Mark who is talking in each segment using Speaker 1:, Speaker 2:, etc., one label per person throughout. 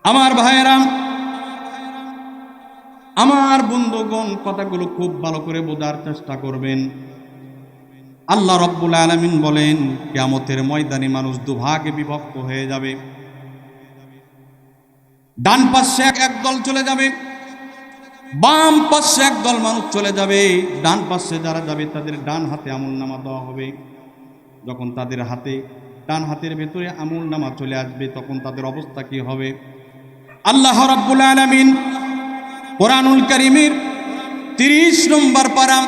Speaker 1: আমার ভাইয়েরা, আমার বন্ধুগণ, কথাগুলো খুব ভালো করে বোঝার চেষ্টা করবেন। আল্লাহ রাব্বুল আলামিন বলেন, কিয়ামতের ময়দানে মানুষ দুভাগে বিভক্ত হয়ে যাবে। ডান পাশে একদল চলে যাবে, বাম পাশে একদল মানুষ চলে যাবে। ডান পাশে যারা যাবে তাদের ডান হাতে আমলনামা দেওয়া হবে। যখন তাদের হাতে, ডান হাতের ভেতরে আমলনামা চলে আসবে, তখন তাদের অবস্থা কি হবে? আল্লাহ রাব্বুল আলামিন কোরআনুল কারীমের 30 নম্বর পারা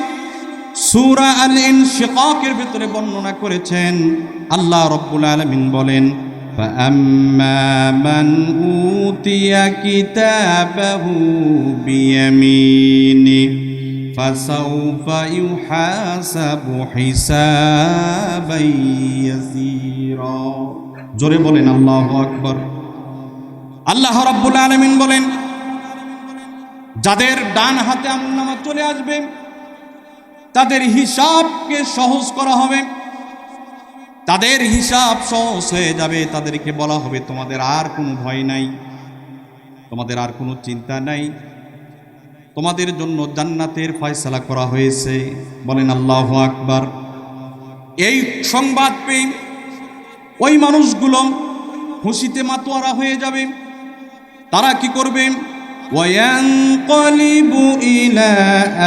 Speaker 1: সূরা আল ইনশিকাকের ভিতরে বর্ণনা করেছেন। আল্লাহ রাব্বুল আলামিন বলেন, فَأَمَّا مَنْ أُوتِيَ كِتَابَهُ بِيَمِينِهِ فَسَوْفَ يُحَاسَبُ حِسَابًا يَسِيرًا। জোরে বলেন আল্লাহু আকবার। আল্লাহ রাব্বুল আলামিন বলেন, যাদের ডান হাতে আমলনামা চলে আসবে তাদের হিসাবকে সহজ করা হবে, তাদের হিসাব সহজ হয়ে যাবে। তাদেরকে বলা হবে, তোমাদের আর কোনো ভয় নাই, তোমাদের আর কোনো চিন্তা নাই, তোমাদের জন্য জান্নাতের ফয়সালা করা হয়েছে। বলেন আল্লাহু আকবার। এই সংবাদ পেয়ে ওই মানুষগুলো খুশিতে মাতোয়ারা হয়ে যাবে। তারা কি করবে? ওয়ায়ানকালিবু ইলা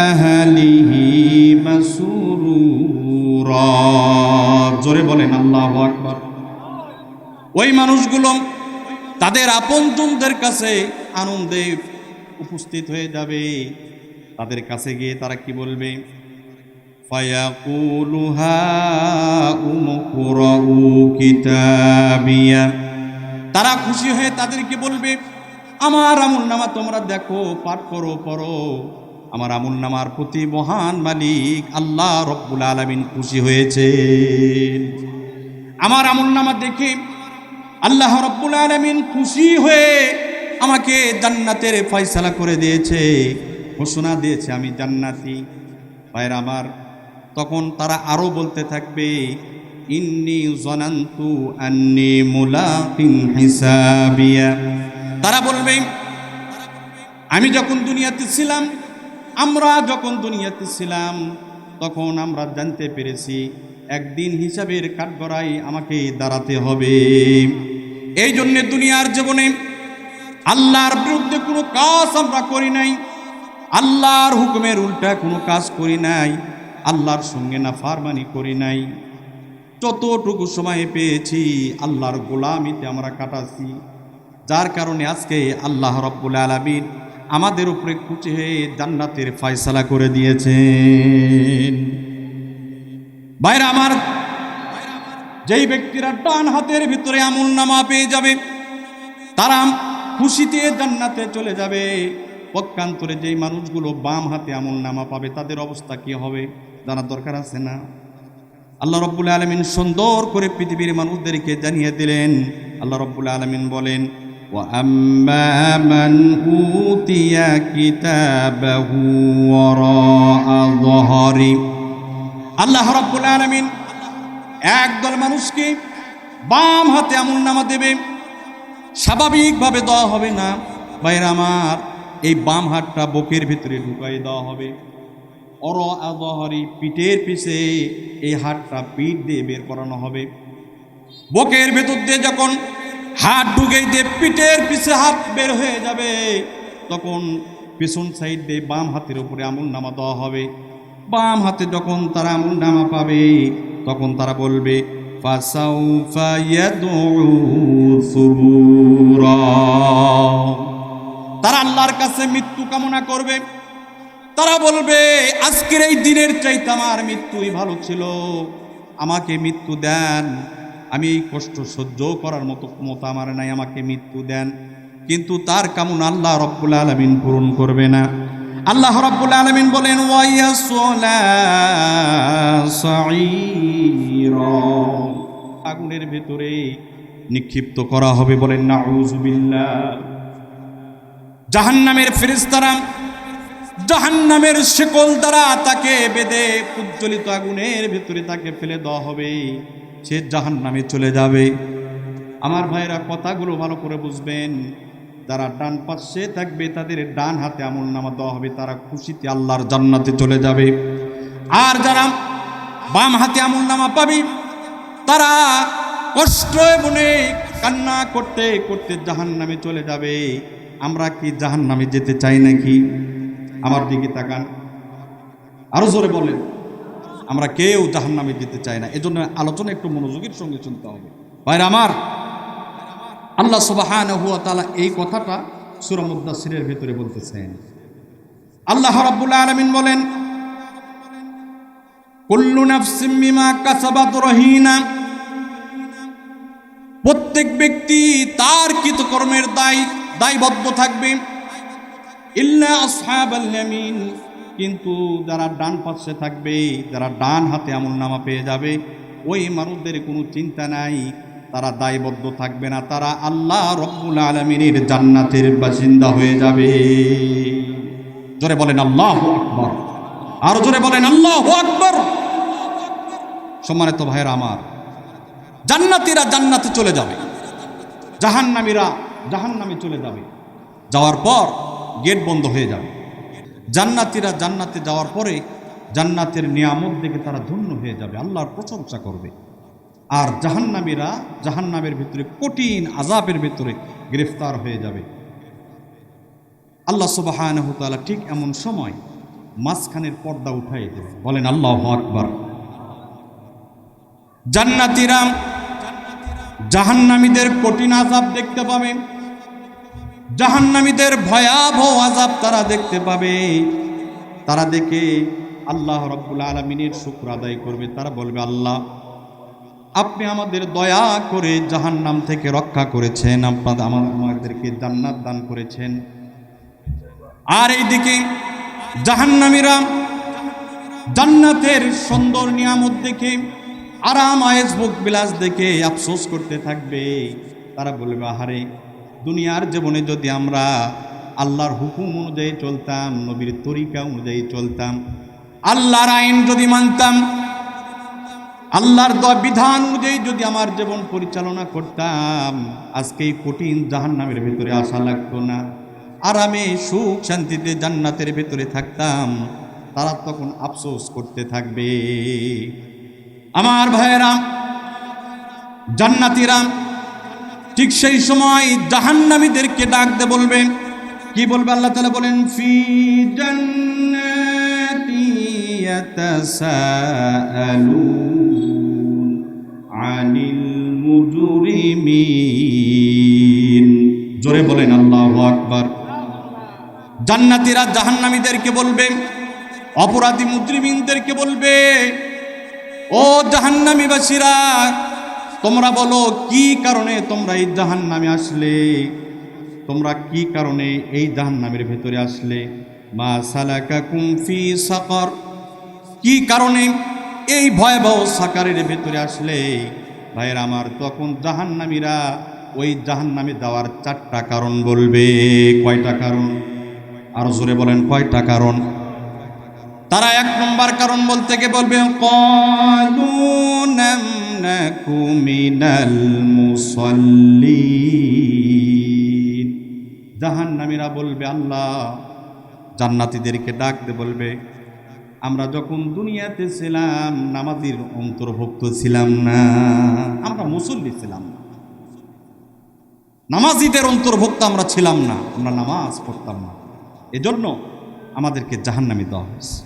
Speaker 1: আহলিহি মাসরুরা। জোরে বলেন আল্লাহু আকবার। ওই মানুষগুলো তাদের আপনজনদের কাছে আনন্দে উপস্থিত হয়ে যাবে। তাদের কাছে গিয়ে তারা কি বলবে? ফায়াকুলু হাউমুকরাউ কিতাবিয়া। তারা খুশি হয়ে তাদেরকে বলবে, আমার আমলনামা তোমরা দেখো, পাঠ করো, পড়ো। আমার আমলনামার প্রতি মহান মালিক আল্লাহ রাব্বুল আলামিন খুশি হয়েছে। আমার আমলনামা দেখে আল্লাহ রাব্বুল আলামিন খুশি হয়ে আমাকে জান্নাতের ফয়সালা করে দিয়েছে, ঘোষণা দিয়েছে আমি জান্নাতি। ভাইরা আমার, তখন তারা আরো বলতে থাকবে, ইন্নী যানানতু আন্নী মুলাকিন হিসাবিয়া। তারা বলবে, আমি যখন দুনিয়াতে ছিলাম, আমরা যখন দুনিয়াতে ছিলাম, তখন আমরা জানতে পেরেছি একদিন হিসাবের কাঠগড়ায় আমাকে দাঁড়াতে হবে। এই জন্য দুনিয়ার জীবনে আল্লাহর বিরুদ্ধে কোনো কাজ আমরা করি নাই, আল্লাহর হুকুমের উল্টা কোনো কাজ করি নাই, আল্লাহর সঙ্গে নাফরমানি করি নাই। যতটুকু সময় পেয়েছি আল্লাহর গোলামিতে আমরা কাটাচ্ছি। যার কারণে আজকে আল্লাহ রাব্বুল আলামিন আমাদের উপরে খুশি হয়ে জান্নাতের ফয়সালা করে দিয়েছেন। ভাইরা আমার, যেই ব্যক্তিরা ডান হাতের ভিতরে আমলনামা পেয়ে যাবে তারা খুশিতে জান্নাতে চলে যাবে। পক্ষান্তরে যেই মানুষগুলো বাম হাতে আমলনামা পাবে তাদের অবস্থা কি হবে জানার দরকার আছে না? আল্লাহ রাব্বুল আলামিন সুন্দর করে পৃথিবীর মানুষদেরকে জানিয়ে দিলেন। আল্লাহ রাব্বুল আলামিন বলেন, وَأَمَّا مَنْ أُوتِيَ كِتَابَهُ وَرَاءَ ظَهْرِهِ। আল্লাহ রাব্বুল আলামিন একদল মানুষকে বাম হাতে আমলনামা দেবে। স্বাভাবিকভাবে দেওয়া হবে না ভাইরা আমার, এই বাম হাতটা বুকের ভিতরে ঢুকাই দেওয়া হবে। ওয়ারাআ যহরি, পিঠের পিছে এই হাতটা পিঠ দিয়ে বের করানো হবে। বুকের ভেতর দিয়ে যখন হাত ঢুকে দিয়ে পিঠের পিছে হাত বের হয়ে যাবে, তখন পিছন সাইড দিয়ে বাম হাতের উপরে আমলনামা দেওয়া হবে। বাম হাতে যখন তারা আমলনামা পাবে তখন তারা বলবে, ফাসাউফা ইয়াদউ সুবুরা। তারা আল্লাহর কাছে মৃত্যু কামনা করবে। তারা বলবে, আজকের এই দিনের চাইতে আমার মৃত্যুই ভালো ছিল, আমাকে মৃত্যু দেন। আমি এই কষ্ট সহ্য করার মতো ক্ষমতা আমার নাই, আমাকে মৃত্যু দেন। কিন্তু তার কামনা আল্লাহ রাব্বুল আলামিন পূরণ করবে না। আল্লাহ রাব্বুল আলামিন বলেন, ওয়ায়াসলা সাঈরা, আগুনের ভেতরে নিক্ষিপ্ত করা হবে। বলেন নাউযুবিল্লাহ। জাহান্নামের ফেরেশতারা জাহান্নামের শিকল দ্বারা তাকে বেঁধে প্রজ্বলিত আগুনের ভেতরে তাকে ফেলে দেওয়া হবে। সে জাহান্নামে চলে যাবে। আমার ভাইরা, কথাগুলো ভালো করে বুঝবেন। যারা ডান পাশে থাকবে তাদের ডান হাতে আমলনামা দেওয়া হবে, তারা খুশিতে আল্লাহর জান্নাতে চলে যাবে। আর যারা বাম হাতে আমলনামা পাবে তারা কষ্ট মনে কান্না করতে করতে জাহান্নামে চলে যাবে। আমরা কি জাহান্নামে যেতে চাই নাকি? আমার দিকে তাকান, আরো জোরে বলেন। আমরা কেউ জাহান্নামে যেতে চাই না। এজন্য আলোচনা একটু মনোযোগের সঙ্গে শুনতে হবে। ভাইরা আমার, আল্লাহ সুবহানাহু ওয়া তাআলা এই কথাটা সূরা মুদ্দাসসিরের ভিতরে বলতেছেন। আল্লাহ রাব্বুল আলামিন বলেন, কুল্লু নাফসিম বিমা কাসাবাত রহিনা, প্রত্যেক ব্যক্তি তার কৃতকর্মের দায়বদ্ধ থাকবে। ইল্লা আসহাবাল ইয়ামিন, কিন্তু যারা ডান পাশে থাকবে, যারা ডান হাতে আমলনামা পেয়ে যাবে, ওই মানুষদের কোনো চিন্তা নাই, তারা দায়বদ্ধ থাকবে না, তারা আল্লাহ রব্বুল আলামিনের জান্নাতের বাসিন্দা হয়ে যাবে। জোরে বলেন আল্লাহু আকবার, আর জোরে বলেন আল্লাহু আকবার। সম্মানিত ভাইরা আমার, জান্নাতীরা জান্নাতে চলে যাবে, জাহান্নামীরা জাহান্নামে চলে যাবে। যাওয়ার পর গেট বন্ধ হয়ে যাবে। জান্নাতীরা জান্নাতে যাওয়ার পরে জান্নাতের নিয়ামত দেখে তারা ধন্য হয়ে যাবে, আল্লাহর প্রশংসা করবে। আর জাহান্নামীরা জাহান্নামের ভিতরে কঠিন আযাবের ভিতরে গ্রেফতার হয়ে যাবে। আল্লাহ সুবহানাহু ওয়া তাআলা ঠিক এমন সময় মাঝখানের পর্দা উঠাই দেবে। বলেন আল্লাহু আকবার। জান্নাতীরা জাহান্নামীদের কঠিন আযাব দেখতে পাবে, জাহান্নামীদের ভয়াবহ আযাব তারা দেখতে পাবে। তারা দেখে আল্লাহ রাব্বুল আলামিনের শুকর আদায় করবে। তারা বলবে, আল্লাহ আপনি আমাদের দয়া করে জাহান্নাম থেকে রক্ষা করেছেন, আপনারা আমাদেরকে জান্নাত দান করেছেন। আর এইদিকে জাহান্নামীরা জান্নাতের সুন্দর নিয়ামত দেখে, আরাম আয়েশ ভোগ বিলাস দেখে আফসোস করতে থাকবে। তারা বলবে, আহারে দুনিয়ার জীবনে যদি আমরা আল্লাহর হুকুম অনুযায়ী চলতাম, নবীর তরিকা অনুযায়ী চলতাম, আল্লাহর আইন যদি মানতাম, আল্লাহর বিধান অনুযায়ী যদি আমার জীবন পরিচালনা করতাম, আজকে এই কঠিন জাহান্নামের ভিতরে আসা লাগতো না, আরামে সুখ শান্তিতে জান্নাতের ভিতরে থাকতাম। তারা তখন আফসোস করতে থাকবে। আমার ভাইয়েরা, জান্নাতীরা ঠিক সেই সময় জাহান্নামীদেরকে ডাক দিয়ে বলবে, কি বলবে? আল্লাহ তাআলা বলেন, ফি জান্নাতি ইয়াতাসাআলুন আনিল মুজরিমিন। জোরে বলেন আল্লাহু আকবার। জান্নাতীরা জাহান্নামীদেরকে বলবে, অপরাধী মুজরিমিনদেরকে বলবে, ও জাহান্নামীবাসীরা, তোমরা বলো কি কারণে তোমরা এই জাহান্নামে আসলে, তোমরা কি কারণে এই জাহান্নামের ভেতরে আসলে? মা সালাকাকুম ফি সাকার, কি কারণে এই ভয়াবহ সাকারের ভেতরে আসলে? ভাইয়ের আমার, তখন জাহান্নামীরা ওই জাহান্নামে যাওয়ার 4টা কারণ বলবে। কয়টা কারণ? আরো জোরে বলেন, কয়টা কারণ? তারা 1 নম্বর কারণ বলতে গিয়ে বলবে, ক্বালু লাম নাকু মিনাল মুসাল্লিন। জাহান্নামীরা বলবে, আল্লাহ জান্নাতীদেরকে ডাক দিয়ে বলবে, আমরা যখন দুনিয়াতে ছিলাম নামাজীর অন্তর্ভুক্ত ছিলাম না, আমরা মুসল্লি ছিলাম না, নামাজীদের অন্তর্ভুক্ত আমরা ছিলাম না, আমরা নামাজ পড়তাম না, এজন্য আমাদেরকে জাহান্নামী দেওয়া হয়েছে।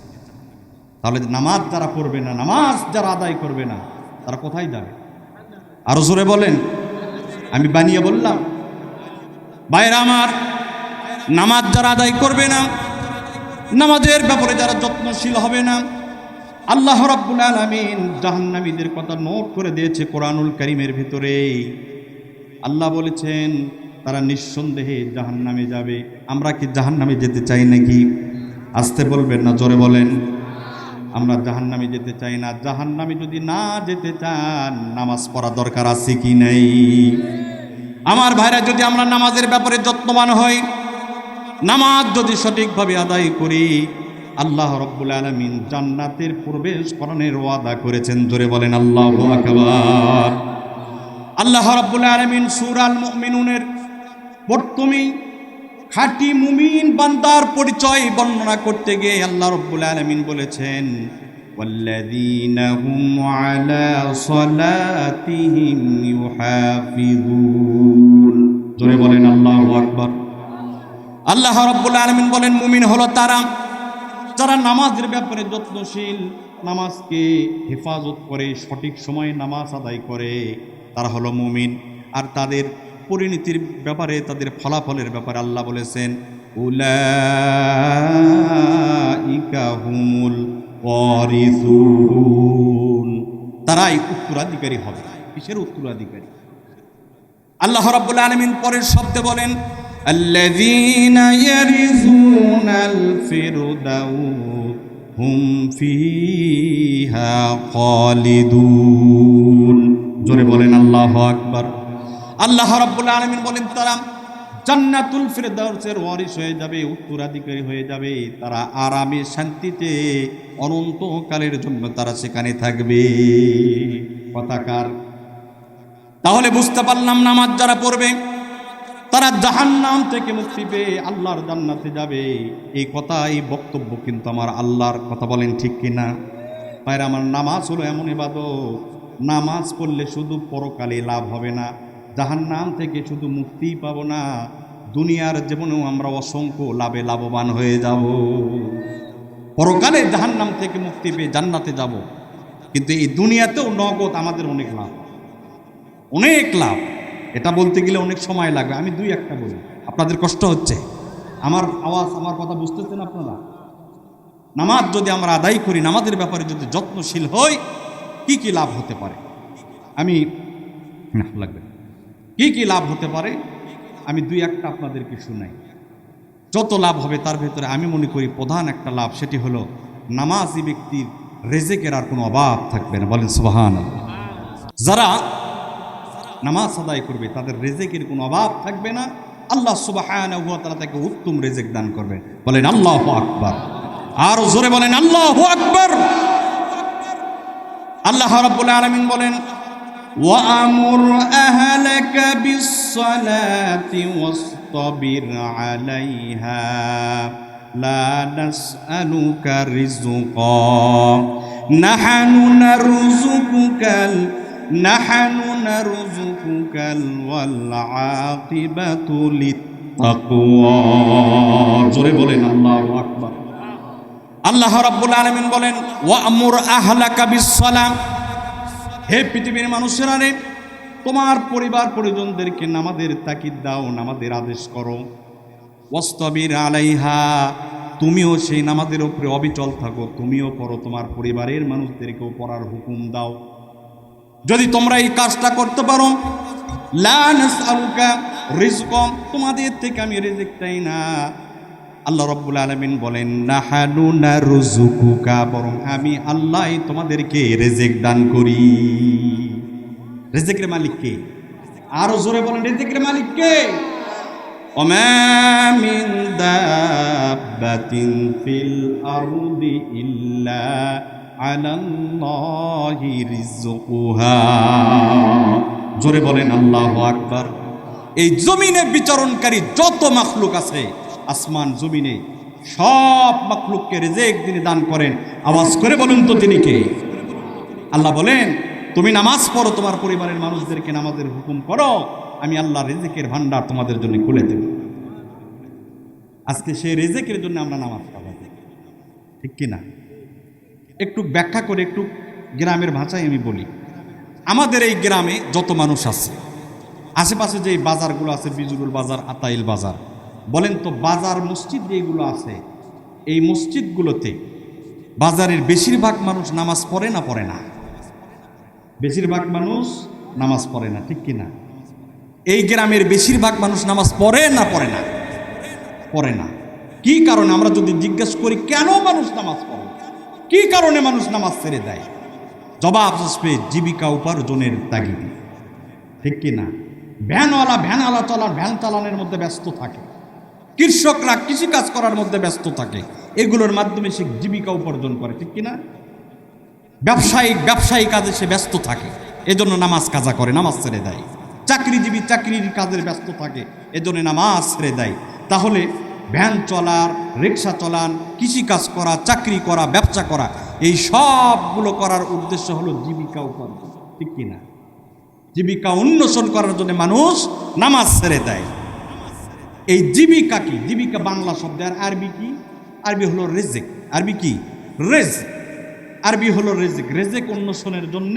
Speaker 1: তাহলে নামাজ যারা পড়বে না, নামাজ যারা আদায় করবে না, তারা কোথায় যাবে? আরো জোরে বলেন। আমি বানিয়ে বললাম? ভাইরা আমার, নামাজ যারা আদায় করবে না, নামাজের ব্যাপারে যারা যত্নশীল হবে না, আল্লাহ রাব্বুল আলামিন জাহান্নামীদের কথা নোট করে দিয়েছে কোরআনুল কারীমের ভিতরে। আল্লাহ বলেছেন তারা নিঃসন্দেহে জাহান্নামে যাবে। আমরা কি জাহান্নামে যেতে চাই নাকি? আসতে বলবেন না, জোরে বলেন। আমরা জাহান্নামে যেতে চাই না। জাহান্নামে যদি না যেতে চান, নামাজ পড়া দরকার আছে কি নাই? আমার ভাইরা, যদি আমরা নামাজের ব্যাপারে যত্নবান হই, নামাজ যদি সঠিকভাবে আদায় করি, আল্লাহ রাব্বুল আলামিন জান্নাতের প্রবেশ করানোর ওয়াদা করেছেন। জোরে বলেন আল্লাহু আকবার। আল্লাহ রাব্বুল আলামিন সূরা আল মুমিনুনের প্রথমেই খাঁটি মুমিন বান্দার পরিচয় বর্ণনা করতে গিয়ে আল্লাহ রাব্বুল আলামিন বলেছেন ওয়াল্লাযীনা হুম আলা সালাতিহিম ইউহাফিজুন। জোরে বলেন আল্লাহু আকবার। আল্লাহ রাব্বুল আলামিন বলেন মুমিন হলো তারা যারা নামাজের ব্যাপারে যত্নশীল, নামাজকে হেফাজত করে, সঠিক সময়ে নামাজ আদায় করে, তারা হলো মুমিন। আর তাদের পরিণতির ব্যাপারে, তাদের ফলাফলের ব্যাপারে আল্লাহ বলেছেন উলাইকা হুমুল ওয়ারিসুন, তারাই উত্তরাধিকারী হবে। কিসের উত্তরাধিকারী? আল্লাহ রাব্বুল আলামিন পরের শব্দে বলেন আল্লাযীনা ইয়ারিসুনাল ফিরদাউস হুম ফিহা খালিদুন। জোরে বলেন আল্লাহু আকবার। আল্লাহ রাব্বুল আলামিন বলেন তারা জান্নাতুল ফিরদাউসের ওয়ারিস হয়ে যাবে, উত্তরাধিকারী হয়ে যাবে। তারা আরামে শান্তিতে অনন্তকালের জন্য তারা সেখানে থাকবে। কথাকার। তাহলে বুঝতে পারলাম নামাজ যারা পড়বে তারা জাহান্নাম থেকে মুক্তি পেয়ে আল্লাহর জান্নাতে যাবে। এই কথা, এই বক্তব্য কিন্তু আমার আল্লাহর কথা। বলেন ঠিক কিনা? ভাইরা আমার, নামাজ হলো এমন ইবাদত, নামাজ পড়লে শুধু পরকালে লাভ হবে না, জাহান্নাম থেকে শুধু মুক্তিই পাবো না, দুনিয়ার জীবনেও আমরা অসংখ্য লাভে লাভবান হয়ে যাব। পরকালে জাহান্নাম থেকে মুক্তি পেয়ে জান্নাতে যাব, কিন্তু এই দুনিয়াতেও নগদ আমাদের অনেক লাভ, অনেক লাভ। এটা বলতে গেলে অনেক সময় লাগবে, আমি দুই একটা বলি। আপনাদের কষ্ট হচ্ছে? আমার আওয়াজ, আমার কথা বুঝতেছেন আপনারা? নামাজ যদি আমরা আদায় করি, নামাজের ব্যাপারে যদি যত্নশীল হই, কি কি লাভ হতে পারে? আমি লাগবে কি কি লাভ হতে পারে আমি দুই একটা আপনাদেরকে শুনাই। যত লাভ হবে তার ভেতরে আমি মনে করি প্রধান একটা লাভ, সেটি হলো নামাজি ব্যক্তির রেজেকের আর কোনো অভাব থাকবে না। বলেন সুবহানাল্লাহ। যারা নামাজ আদায় করবে তাদের রেজেকের কোনো অভাব থাকবে না। আল্লাহ সুবহানাহু ওয়া তাআলা তাকে উত্তম রেজেক দান করবে। বলেন আল্লাহু আকবার। আর জোরে বলেন আল্লাহু আকবার। আল্লাহ রাব্বুল আলামিন বলেন ওয়া'মুর আহলাকা বিস-সালাতি ওয়াসতাবির আলাইহা লা নাসআলুকা রিজকা নাহনু নারযুকুকাল ওয়াল আকিবাতু লিত-তাকওয়া। জোরে বলেন আল্লাহু আকবার। আল্লাহ রাব্বুল আলামিন বলেন ওয়া'মুর আহলাকা বিস-সালাত, হে পৃথিবীর মানুষেরা রে, তোমার পরিবার পরিজনদেরকে নামাজের তাকিদ দাও, নামাজের আদেশ করো। ওয়াসতাবির আলাইহা, তুমিও সেই নামাজের উপরে অবিচল থাকো, তুমিও পড়ো, তোমার পরিবারের মানুষদেরকেও পড়ার হুকুম দাও। যদি তোমরা এই কাজটা করতে পারো, লা নাসআলুকা রিজকা, তোমাদের থেকে আমি রিজিক চাই না। আল্লাহ রাব্বুল আলামিন বলেন নাহানু নারযুকুকা, বরং আমি আল্লাহই তোমাদেরকে রিজিক দান করি। রিজিকের মালিক কে? আরো জোরে বলেন, রিজিকের মালিক কে? ওমা মিন দাব্বাতিন ফিল আরদি ইল্লা আলাল্লাহি রিজকুহা। জোরে বলেন আল্লাহু আকবার। এই জমিনে বিচরণকারী যত মাখলুক আছে, আসমান জমিনে সব মাখলুককে রিজিক তিনি দান করেন। আওয়াজ করে বলুন তো তিনি কে? আল্লাহ বলেন তুমি নামাজ পড়ো, তোমার পরিবারের মানুষদেরকে নামাজের হুকুম করো, আমি আল্লাহ রিজিকের ভান্ডার তোমাদের জন্য খুলে দেব। আজকে সেই রিজিকের জন্য আমরা নামাজ পড়াই, ঠিক কিনা? একটু ব্যাখ্যা করে, একটু গ্রামের ভাষায় আমি বলি। আমাদের এই গ্রামে যত মানুষ আছে, আশেপাশে যে বাজারগুলো আছে, বিজুরুল বাজার, আতাইল বাজার, বলেন তো বাজার মসজিদ যেগুলো আছে, এই মসজিদগুলোতে বাজারের বেশিরভাগ মানুষ নামাজ পড়ে না পড়ে না? বেশিরভাগ মানুষ নামাজ পড়ে না, ঠিক কিনা? এই গ্রামের বেশিরভাগ মানুষ নামাজ পড়ে না পড়ে না? পড়ে না। কি কারণে? আমরা যদি জিজ্ঞেস করি কেন মানুষ নামাজ পড়ে, কি কারণে মানুষ নামাজ ছেড়ে দেয়, জবাব আসবে জীবিকা উপার্জনের তাগিদে, ঠিক কিনা? ভ্যানওয়ালা চলার, ভ্যান চালানোর মধ্যে ব্যস্ত থাকে, কৃষকরা কৃষিকাজ করার মধ্যে ব্যস্ত থাকে, এগুলোর মাধ্যমে সে জীবিকা উপার্জন করে, ঠিক কিনা? ব্যবসায়ী কাজে সে ব্যস্ত থাকে, এজন্য নামাজ কাজা করে, নামাজ ছেড়ে দেয়। চাকরিজীবী চাকরির কাজের ব্যস্ত থাকে, এজন্য নামাজ ছেড়ে দেয়। তাহলে ভ্যান চলার, রিক্সা চলান, কৃষিকাজ করা, চাকরি করা, ব্যবসা করা, এই সবগুলো করার উদ্দেশ্য হলো জীবিকা উপার্জন, ঠিক কিনা? জীবিকা উন্নয়ন করার জন্য মানুষ নামাজ ছেড়ে দেয়। এই জীবিকা কি? জীবিকা বাংলা শব্দ, আর আরবি কি? আরবি হলো রেজেক। আরবি কি? আরবি হলো রেজেক। রেজেক উন্নয়নের জন্য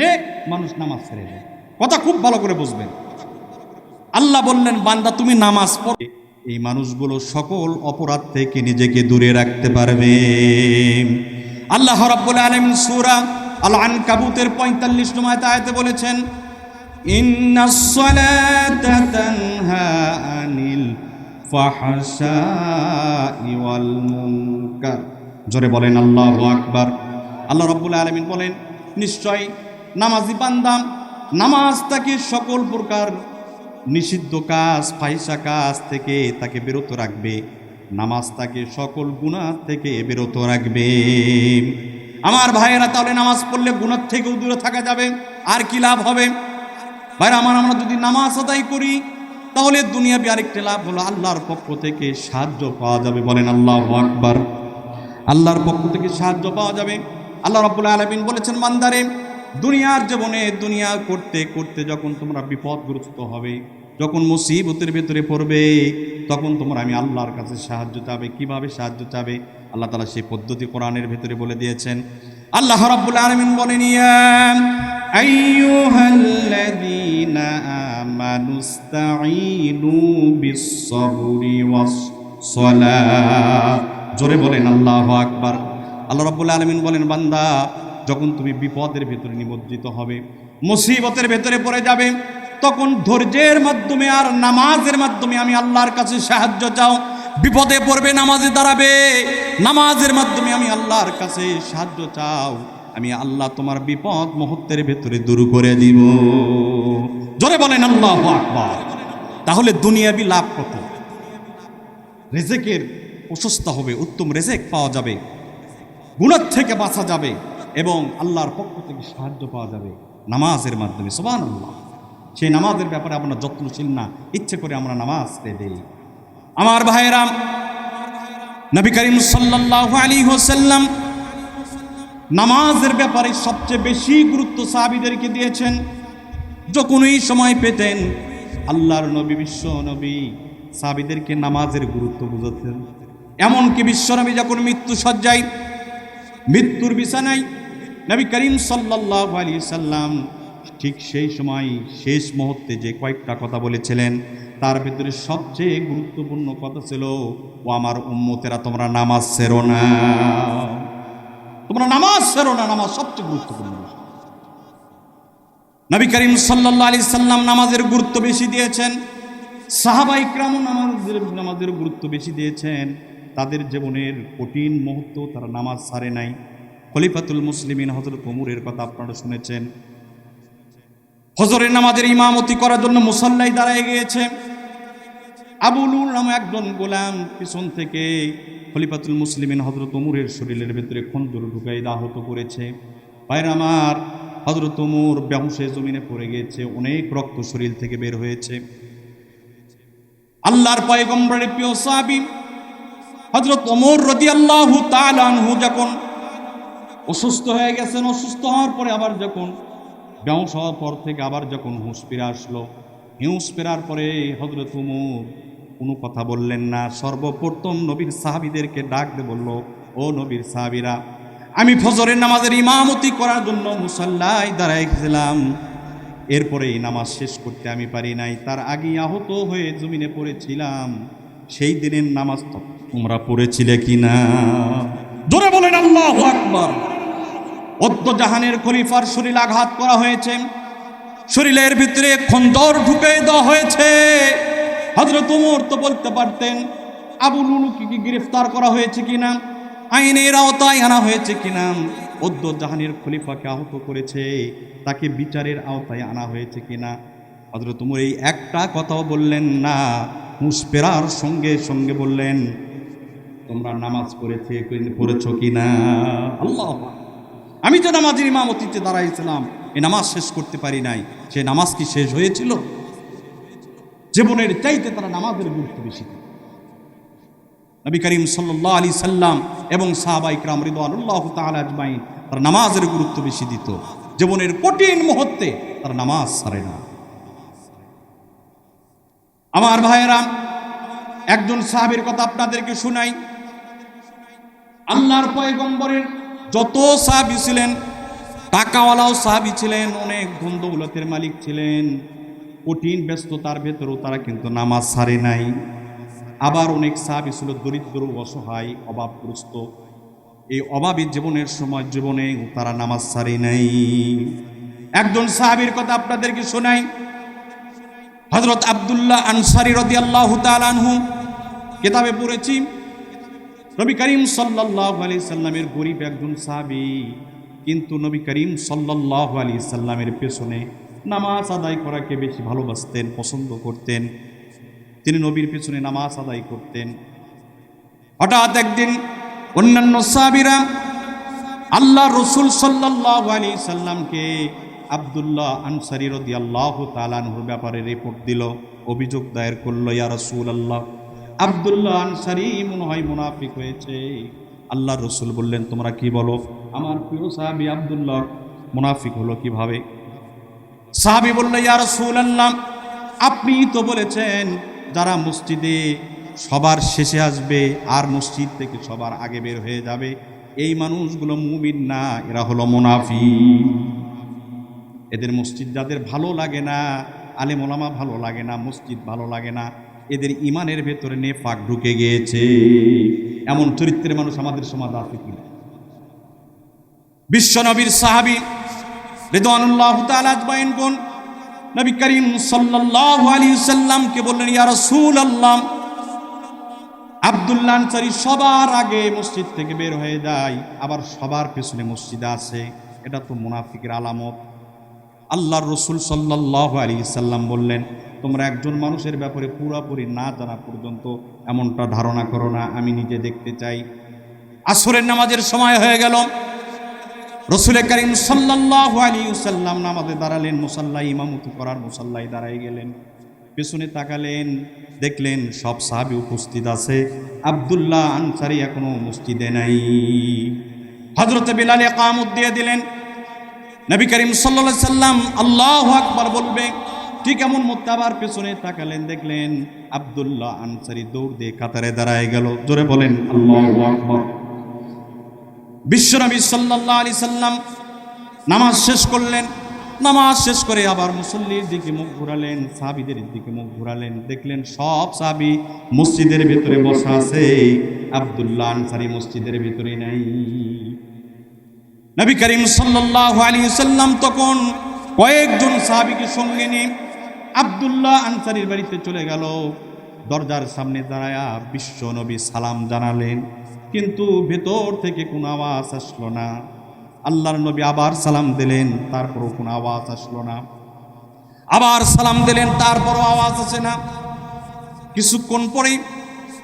Speaker 1: মানুষ নামাজ ছেড়ে দেয়। কথা খুব ভালো করে বুঝবেন। আল্লাহ বললেন, বান্দা তুমি নামাজ পড়ে এই মানুষগুলো সকল অপরাধ থেকে নিজেকে দূরে রাখতে পারবে। আল্লাহ রাব্বুল আলামিন সূরা আল আনকাবুতের ৪৫ নম্বর আয়াতে বলেছেন, ইন্নাস সালাতা তানহা আনিল ফাহশাই ওয়াল মুনকার। জোরে বলেন আল্লাহু আকবার। আল্লাহ রাব্বুল আলামিন বলেন, নিশ্চয় নামাজি বান্দা নামাজ তাকে সকল প্রকার নিষিদ্ধ কাজ, ফাহিশা কাজ থেকে তাকে বিরত রাখবে। নামাজ তাকে সকল গুনাহ থেকে বিরত রাখবে। আমার ভাইয়েরা, তাহলে নামাজ পড়লে গুনাহ থেকেও দূরে থাকা যাবে। আর কি লাভ হবে ভাইরা আমার? আমরা যদি নামাজ আদায় করি তাহলে দুনিয়াবি আরেকটি লাভ হলো আল্লাহর পক্ষ থেকে সাহায্য পাওয়া যাবে। বলেন আল্লাহু আকবার। আল্লাহর পক্ষ থেকে সাহায্য পাওয়া যাবে। আল্লাহ রাব্বুল আলামিন বলেছেন, বান্দারে দুনিয়ার জীবনে দুনিয়া করতে করতে যখন তোমরা বিপদগ্রস্ত হবে, যখন মুসিবতের ভেতরে পড়বে, তখন তোমরা আমি আল্লাহর কাছে সাহায্য চাবে। কিভাবে সাহায্য চাবে? আল্লাহ তাআলা সেই পদ্ধতি কোরআনের ভেতরে বলে দিয়েছেন। আল্লাহ রাব্বুল আলামিন বলেন, ইয়া আইয়ুহাল্লাযীনা আমানুস্তাঈনু বিস-সাবরি ওয়াস-সালাহ। জোরে বলেন আল্লাহু আকবার। আল্লাহ রাব্বুল আলামিন বলেন, বান্দা যখন তুমি বিপদের ভেতরে নিমজ্জিত হবে, মুসিবতের ভেতরে পড়ে যাবে, তখন ধৈর্যের মাধ্যমে আর নামাজের মাধ্যমে আমি আল্লাহর কাছে সাহায্য চাও। বিপদে পড়বে, নামাজে দাঁড়াবে, নামাজের মাধ্যমে আমি আল্লাহর কাছে সাহায্য চাও, আমি আল্লাহ তোমার বিপদ মুহূর্তের ভেতরে দূর করে দিব। জোরে বলেন আল্লাহু আকবার। তাহলে দুনিয়াবি লাভ কত? রেজেকের প্রশস্ত হবে, উত্তম রেজেক পাওয়া যাবে, গুনাহ থেকে বাঁচা যাবে এবং আল্লাহর পক্ষ থেকে সাহায্য পাওয়া যাবে নামাজের মাধ্যমে। সুবহানাল্লাহ। সেই নামাজের ব্যাপারে আমরা যত্নশীল না, ইচ্ছে করে আমরা নামাজ দেই। আমার ভাইয়েরা, নবী করিম সাল্লাল্লাহু আলাইহি ওয়াসাল্লাম নামাজের ব্যাপারে সবচেয়ে বেশি গুরুত্ব সাহাবীদেরকে দিয়েছেন। যখনই সময় পেতেন আল্লাহর নবী, বিশ্ব নবী সাহাবীদেরকে নামাজের গুরুত্ব বুঝাতেন। এমনকি বিশ্বনবী যখন মৃত্যু শয্যায়, মৃত্যুর বিছানায়, নবী করিম সাল্লাল্লাহু আলাইহি সাল্লাম ঠিক সেই সময় শেষ মুহূর্তে যে কয়েকটা কথা বলেছিলেন, তার ভিতরে সবচেয়ে গুরুত্বপূর্ণ কথা ছিল, ও আমার উম্মতেরা, তোমরা নামাজ ছেড়ো না, তোমরা নামাজ ছেড়ো না। নামাজ সবচেয়ে গুরুত্বপূর্ণ। নবী করিম সাল্লাল্লাহু আলাইহি সাল্লাম নামাজের গুরুত্ব বেশি দিয়েছেন। সাহাবা ইকরামও নামাজের গুরুত্ব বেশি দিয়েছেন। তাদের জীবনের কঠিন মুহূর্ত তারা নামাজ ছাড়ে নাই। খলিফাতুল মুসলিমিন হযরত ওমরের কথা আপনারা শুনেছেন। ফজরের নামাজের ইমামতি করার জন্য মুসাল্লায় দাঁড়ায় গিয়েছে। আবু লুল নামে একজন গোলাম পিছন থেকে খলিফাতুল মুসলিমিন হযরত ওমরের শরীরের ভেতরে খঞ্জর ঢুকাই আহত করেছে। ভাইরা আমার, হযরত ওমর বেহুশে জমিনে পড়ে গিয়েছে, অনেক রক্ত শরীর থেকে বের হয়েছে। আল্লাহর পয়গম্বরের প্রিয় সাহাবী হযরত ওমর রাদিয়াল্লাহু তাআলা আনহু যখন অসুস্থ হয়ে গেছেন, অসুস্থ হওয়ার পরে আবার যখন বেহুশ হওয়ার পর থেকে আবার যখন হুঁশ ফিরে আসলো, হুঁশ ফেরার পরে হযরত ওমর কোনো কথা বললেন না। সর্বপ্রথম নবীর সাহাবীদেরকে ডাক দিয়ে বলল, ও নবীর সাহাবীরা, আমি ফজরের নামাজের ইমামতি করার জন্য মুসাল্লায় দাঁড়াইছিলাম, এরপরে এই নামাজ শেষ করতে আমি পারি নাই, তার আগে আহত হয়ে জমিনে পড়েছিলাম। সেই দিনের নামাজ তো তোমরা পড়েছিলে কিনা? জোরে বলেন আল্লাহু আকবার। জাহানের খলিফার শরীর আঘাত করা হয়েছে, শরীরের ভিতরে খঞ্জর ঢুকে দেওয়া হয়েছে। হযরত ওমর তো বলতে পারতেন, আবু লুলুকে কি গ্রেফতার করা হয়েছে কিনা, আইনের আওতায় আনা হয়েছে কিনা, জাহানের খলিফাকে আহত করেছে, তাকে বিচারের আওতায় আনা হয়েছে কিনা। হযরত ওমর এই একটা কথাও বললেন না, হুঁশ ফেরার সঙ্গে সঙ্গে বললেন, তোমরা নামাজ পড়েছো কিনা? আল্লাহ, আমি যে নামাজের ইমামতিতে দাঁড়াইছিলাম, এই নামাজ শেষ করতে পারি নাই, সে নামাজ কি শেষ হয়েছিল? জীবনের চাইতে তারা নামাজের গুরুত্ব বেশি। নবী করিম সাল্লাল্লাহু আলাইহি সাল্লাম এবং সাহাবায়ে কিরাম রিদওয়ানুল্লাহি তাআলা আজমাইন তারা নামাজের গুরুত্ব বেশি দিত। জীবনের কঠিন মুহূর্তে তারা নামাজ ছাড়ে না। আমার ভাইয়েরা, একজন সাহাবীর কথা আপনাদেরকে শোনাই। আল্লাহর পয়গম্বরের যত সাহাবী ছিলেন, টাকাওয়ালাও সাহাবী ছিলেন, অনেক ধন দৌলতের মালিক ছিলেন, কঠিন ব্যস্ততার ভেতরেও তারা কিন্তু নামাজ ছাড়ে নাই। আবার অনেক সাহাবী ছিল দরিদ্র, অসহায়, অভাবগ্রস্ত। এই অভাবী জীবনের সময় জীবনেও তারা নামাজ ছাড়ে নাই। একজন সাহাবীর কথা আপনাদেরকে শোনাই। হযরত আব্দুল্লাহ আনসারী রাদিয়াল্লাহু তাআলা আনহু, কিতাবে পড়েছি নবী করিম সাল্লাল্লাহু আলাইহি সাল্লামের গরীব একজন সাহাবী, কিন্তু নবী করিম সাল্লাল্লাহু আলাইহি সাল্লামের পেছনে নামাজ আদায় করাকে বেশি ভালোবাসতেন, পছন্দ করতেন। তিনি নবীর পেছনে নামাজ আদায় করতেন। হঠাৎ একদিন অন্যান্য সাহাবীরা আল্লাহ রসুল সাল্লাল্লাহু আলাইহি সাল্লামকে আব্দুল্লাহ আনসারী রাদিয়াল্লাহু তাআলা আনহুর ব্যাপারে রিপোর্ট দিল, অভিযোগ দায়ের করলো, ইয়া রাসূলুল্লাহ, আব্দুল্লাহ আনসারী মনে হয় মুনাফিক হয়েছে। আল্লাহ রসুল বললেন, তোমরা কি বলো? আমার প্রিয় সাহাবী আব্দুল্লাহ মুনাফিক হলো কিভাবে? সাহাবী বলল, ইয়া রাসূলুল্লাহ, আপনি তো বলেছেন যারা মসজিদে সবার শেষে আসবে আর মসজিদ থেকে সবার আগে বের হয়ে যাবে, এই মানুষগুলো মুমিন না, এরা হলো মুনাফিক। এদের মসজিদ যাদের ভালো লাগে না, আলেম ওলামা ভালো লাগে না, মসজিদ ভালো লাগে না, এদের ইমানের ভেতরে নেফাক ঢুকে গিয়েছে। এমন চরিত্রের মানুষ আমাদের সমাজে আছে কিনা? বিশ্ব নবীর সাহাবী রিদওয়ানুল্লাহি তাআলা আজমাইন কোন নবী করিম সাল্লাল্লাহু আলাইহি সাল্লামকে বললেন, ইয়া রাসূলুল্লাহ, আব্দুল্লাহ আনসারী সবার আগে মসজিদ থেকে বের হয়ে যায়, আবার সবার পেছনে মসজিদে আসে, এটা তো মুনাফিকের আলামত। আল্লাহর রসুল সাল্লাল্লাহু আলাইহি সাল্লাম বললেন, তোমরা একজন মানুষের ব্যাপারে পুরোপুরি না জানা পর্যন্ত এমনটা ধারণা করো না, আমি নিজে দেখতে চাই। আসরের নামাজের সময় হয়ে গেল। রসুল করিম সাল্লাল্লাহু আলাইহি সাল্লাম নামাজে দাঁড়ালেন, মুসাল্লায় ইমামতি করার মুসাল্লায় দাঁড়ায় গেলেন। পেছনে তাকালেন, দেখলেন সব সাহাবী উপস্থিত আছে, আব্দুল্লাহ আনসারী এখনো মসজিদে নাই। হযরত বিলাল ইকামত দিয়ে দিলেন। নবী করিম সাল্লাল্লাহু আলাইহি সাল্লাম আল্লাহু আকবার বলবে, ঠিক এমন মধ্যে আবার পেছনে তাকালেন, দেখলেন আব্দুল্লাহ আনসারী দৌড় দিয়ে কাতারে দাঁড়ায় গেল। জোরে বলেন আল্লাহু আকবার। বিশ্বনবী সাল্লাল্লাহু আলাইহি সাল্লাম নামাজ শেষ করলেন। নামাজ শেষ করে আবার মুসল্লির দিকে মুখ ঘুরালেন, সাহাবীদের দিকে মুখ ঘুরালেন, দেখলেন সব সাহাবী মসজিদের ভিতরে বসা আছে, আব্দুল্লাহ আনসারী মসজিদের ভিতরে নাই। নবী করিম সাল্লাল্লাহু আলাইহি সাল্লাম তখন কয়েকজন সাহাবীকে সঙ্গে নিয়ে আব্দুল্লাহ আনসারীর বাড়িতে চলে গেল। দরজার সামনে দাঁড়ায়া বিশ্ব নবী সালাম জানালেন, কিন্তু ভেতর থেকে কোনো আওয়াজ আসলো না। আল্লাহর নবী আবার সালাম দিলেন, তারপরও কোনো আওয়াজ আসলো না। আবার সালাম দিলেন, তারপরও আওয়াজ আসে না। কিছুক্ষণ পরেই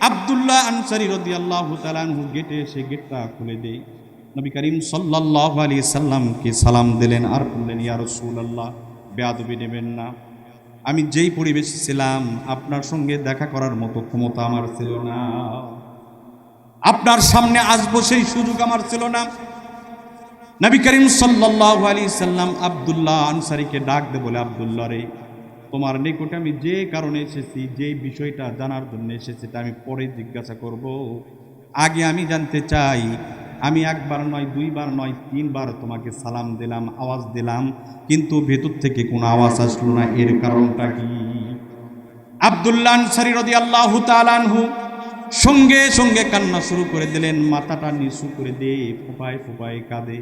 Speaker 1: আব্দুল্লাহ আনসারী রাদিয়াল্লাহু তাআলা আনহু গেটে এসে গেটটা খুলে দেয়। নবী করিম সাল্লাল্লাহু আলাইহি সাল্লামকে সালাম দিলেন আর বললেন, ইয়া রাসূলুল্লাহ, বেয়াদবি নেবেন না। আমি যেই পরিবেশে ছিলাম আপনার সঙ্গে দেখা করার মতো ক্ষমতা আমার ছিল না, আপনার সামনে আসবো সেই সুযোগ আমার ছিল না। নবী করিম সাল্লাল্লাহু আলাইহি সাল্লাম আব্দুল্লাহ আনসারীকে ডাক দে বলে, আব্দুল্লাহ রে, তোমার নিকটে আমি যে কারণে এসেছি, যে বিষয়টা জানার জন্য এসেছি, তা আমি পরে জিজ্ঞাসা করব। আগে আমি জানতে চাই, আমি একবার নয়, দুইবার নয়, তিনবার তোমাকে সালাম দিলাম, আওয়াজ দিলাম, কিন্তু ভেতর থেকে কোনো আওয়াজ আসলো না, এর কারণটা কি? আব্দুল্লাহ আনসারী রাদিয়াল্লাহু তাআলা আনহু সঙ্গে সঙ্গে কান্না শুরু করে দিলেন, মাথাটা নিচু করে দিয়ে ফোঁপায় ফোঁপায় কাঁদে।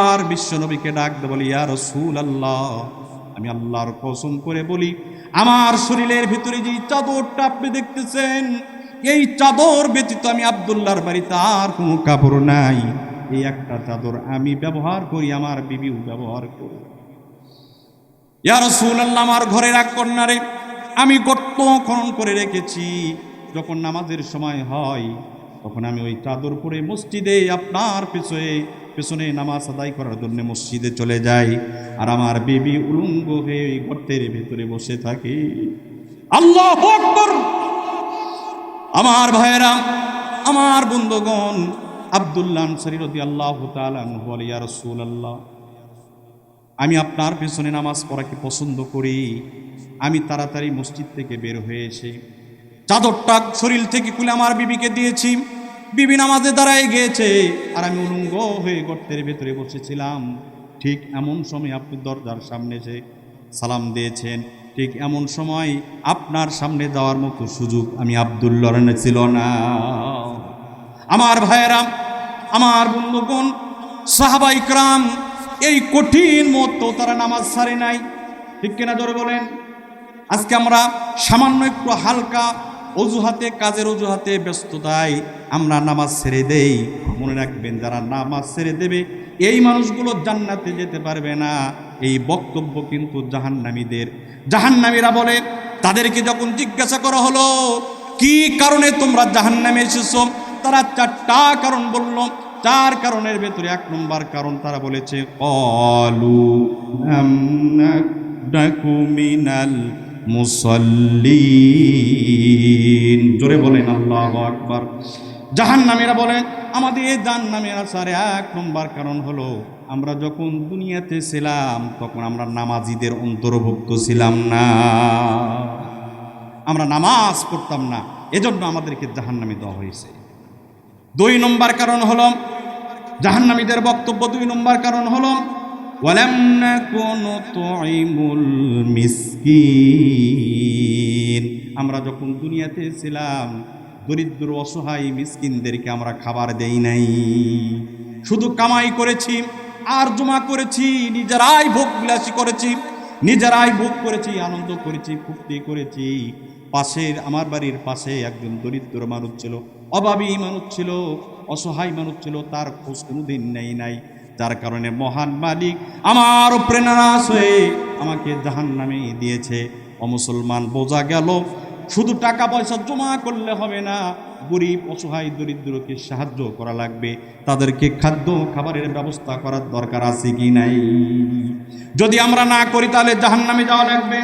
Speaker 1: আর বিশ্বনবীকে ডাক দে বলি, ইয়া রাসূলুল্লাহ, আমি আল্লাহর কসম করে বলি, আমার শরীরের ভিতরে যে চাদরটা আপনি দেখতেছেন, এই চাদর ব্যতীত আমি আব্দুল্লাহর বাড়িতে আর কোনো কাপড় নাই। এই একটা চাদর আমি ব্যবহার করি, আমার বিবিও ব্যবহার করি। ইয়া রাসূলুল্লাহ, আমার ঘরে রাগ কন্যারে আমি গর্ত খনন করে রেখেছি, যখন নামাজের সময় হয় তখন আমি ওই চাদর পরে মসজিদে আপনার পেছনে নামাজ আদায় করার জন্য মসজিদে চলে যাই, আর আমার বিবি উলঙ্গ হয়ে ওই গর্তের ভেতরে বসে থাকে। আল্লাহু আকবার। আমার ভাইয়েরা, আমার বন্ধুগণ, আব্দুল্লাহ আনসারী রাদিয়াল্লাহু তাআলা আনহু বলে, ইয়া রাসূলুল্লাহ, আমি আপনার পেছনে নামাজ পড়াকে পছন্দ করি। আমি তাড়াতাড়ি মসজিদ থেকে বের হয়ে এসে চাদরটা শরীর থেকে খুলে আমার বিবিকে দিয়েছি। বিবি নামাজে দাঁড়ায় গিয়েছে, আর আমি উলঙ্গ হয়ে গর্তের ভেতরে বসেছিলাম। ঠিক এমন সময় আপনি দরজার সামনে এসে সালাম দিয়েছেন। ঠিক এমন সময় আপনার সামনে যাওয়ার মতো সুযোগ আমি আব্দুল্লাহর ছিল না। আমার ভাইয়েরা, আমার বন্ধুগণ, সাহাবা ইকরাম এই কঠিন মতো তারা নামাজ ছাড়ে নাই। ঠিক কিনা জোরে বলেন? আজকে আমরা সামান্য একটু হালকা অজুহাতে, কাজের অজুহাতে, ব্যস্ততায় আমরা নামাজ ছেড়ে দেই। মনে রাখবেন, যারা নামাজ ছেড়ে দেবে এই মানুষগুলো জান্নাতে যেতে পারবে না। এই বক্তব্য কিন্তু জাহান্নামীদের। জাহান্নামীরা বলে, তাদেরকে যখন জিজ্ঞাসা করা হলো কি কারণে তোমরা জাহান্নামে এসেছো, তারা 4টা কারণ বলল। 4 কারণের ভেতরে 1 নম্বর কারণ তারা বলেছে, ক্বালু নাকু মিনাল মুসাল্লিন। জোরে বলেন আল্লাহু আকবার। জাহান্নামীরা বলেন, আমাদের জাহান্নামের আসার 1 নম্বর কারণ হলো, আমরা যখন দুনিয়াতে ছিলাম তখন আমরা নামাজীদের অন্তর্ভুক্ত ছিলাম না, আমরা নামাজ পড়তাম না, এজন্য আমাদেরকে জাহান্নামে দেওয়া হয়েছে। 2 নম্বর কারণ হলো, জাহান্নামীদের বক্তব্য 2 নম্বর কারণ হলো, ওয়ালাম নাকুনু তুইমুল মিসকিন। আমরা যখন দুনিয়াতে ছিলাম দরিদ্র, অসহায়, মিসকিনদেরকে আমরা খাবার দেই নাই। শুধু কামাই করেছি আর জমা করেছি, নিজেরাই ভোগ বিলাসী করেছি, নিজেরাই ভোগ করেছি, আনন্দ করেছি, ফুর্তি করেছি। পাশের, আমার বাড়ির পাশে একজন দরিদ্র মানুষ ছিল, অভাবী মানুষ ছিল, অসহায় মানুষ ছিল, তার খোঁজ কোনোদিন নেই নাই। যার কারণে মহান মালিক আমার উপরে নারাজ হয়ে আমাকে জাহান্নামে দিয়েছে। অমুসলমান, বোঝা গেল শুধু টাকা পয়সা জমা করলে হবে না, গরিব, অসহায়, দরিদ্রকে সাহায্য করা লাগবে, তাদেরকে খাদ্য খাবারের ব্যবস্থা করার দরকার আছে কি নাই? যদি আমরা না করি তাহলে জাহান্নামে যাওয়া লাগবে।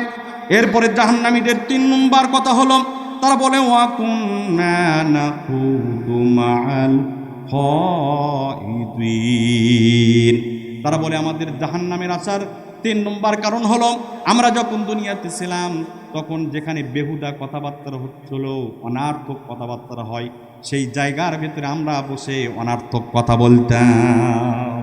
Speaker 1: এরপরে জাহান্নামীদের 3 নম্বর কথা হলো, তারা বলে, ওয়া কুন্না নাখুদু মাআল খাইদিন। তারা বলে, আমাদের জাহান্নামের আসার 3 নম্বর কারণ হলো, আমরা যখন দুনিয়াতে ছিলাম তখন যেখানে বেহুদা কথাবার্তা হচ্ছিল, অনার্থক কথাবার্তা হয়, সেই জায়গার ভেতরে আমরা বসে অনার্থক কথা বলতাম।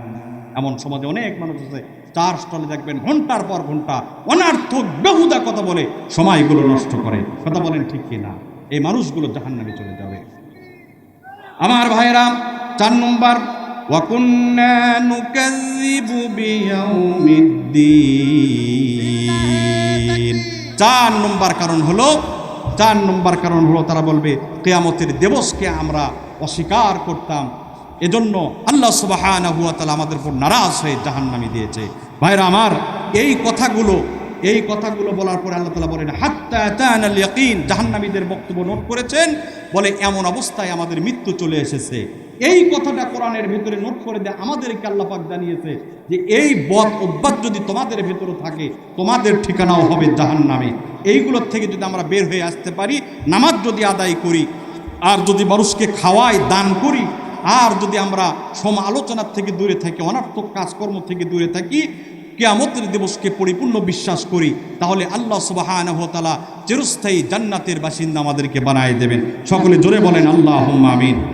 Speaker 1: এমন সমাজে অনেক মানুষ আছে, 4 স্টলে দেখবেন ঘন্টার পর ঘন্টা অনার্থক বেহুদা কথা বলে সময়গুলো নষ্ট করে। কথা বলেন ঠিক কিনা? এই মানুষগুলো জাহান্নামে চলে যাবে। আমার ভাইরা, 4 নম্বর, ওয়া কুন্না নুকাযযিবু বিয়াউমিদ্দিন। 4 নম্বর কারণ হলো, তারা বলবে কিয়ামতের দিবসকে আমরা অস্বীকার করতাম, এজন্য আল্লাহ সুবহানাহু ওয়া তাআলা আমাদের উপর নারাজ হয়ে জাহান্নামে দিয়েছে। ভাইরা আমার, এই কথাগুলো বলার পরে আল্লাহ তাআলা বলেন, হাত্তা আতানাল ইয়াকিন। জাহান্নামীদের বক্তব্য নোট করেছেন, বলে এমন অবস্থায় আমাদের মৃত্যু চলে এসেছে। এই কথাটা কোরআনের ভিতরে নোট করে দেয় আমাদেরকে আল্লাহ পাক জানিয়েছে যে এই বদ অভ্যাস যদি তোমাদের ভেতরে থাকে, তোমাদের ঠিকানাও হবে জাহান্নামে। এইগুলোর থেকে যদি আমরা বের হয়ে আসতে পারি, নামাজ যদি আদায় করি, আর যদি মানুষকে খাওয়াই, দান করি, আর যদি আমরা সমালোচনার থেকে দূরে থাকি, অনার্থক কাজকর্ম থেকে দূরে থাকি, কিয়ামতের দিবসকে পরিপূর্ণ বিশ্বাস করি, তাহলে আল্লাহ সুবহানাহু ওয়া তাআলা চিরস্থায়ী জান্নাতের বাসিন্দা আমাদেরকে বানায় দেবেন। সকলে জোরে বলেন আল্লাহুম্মা আমিন।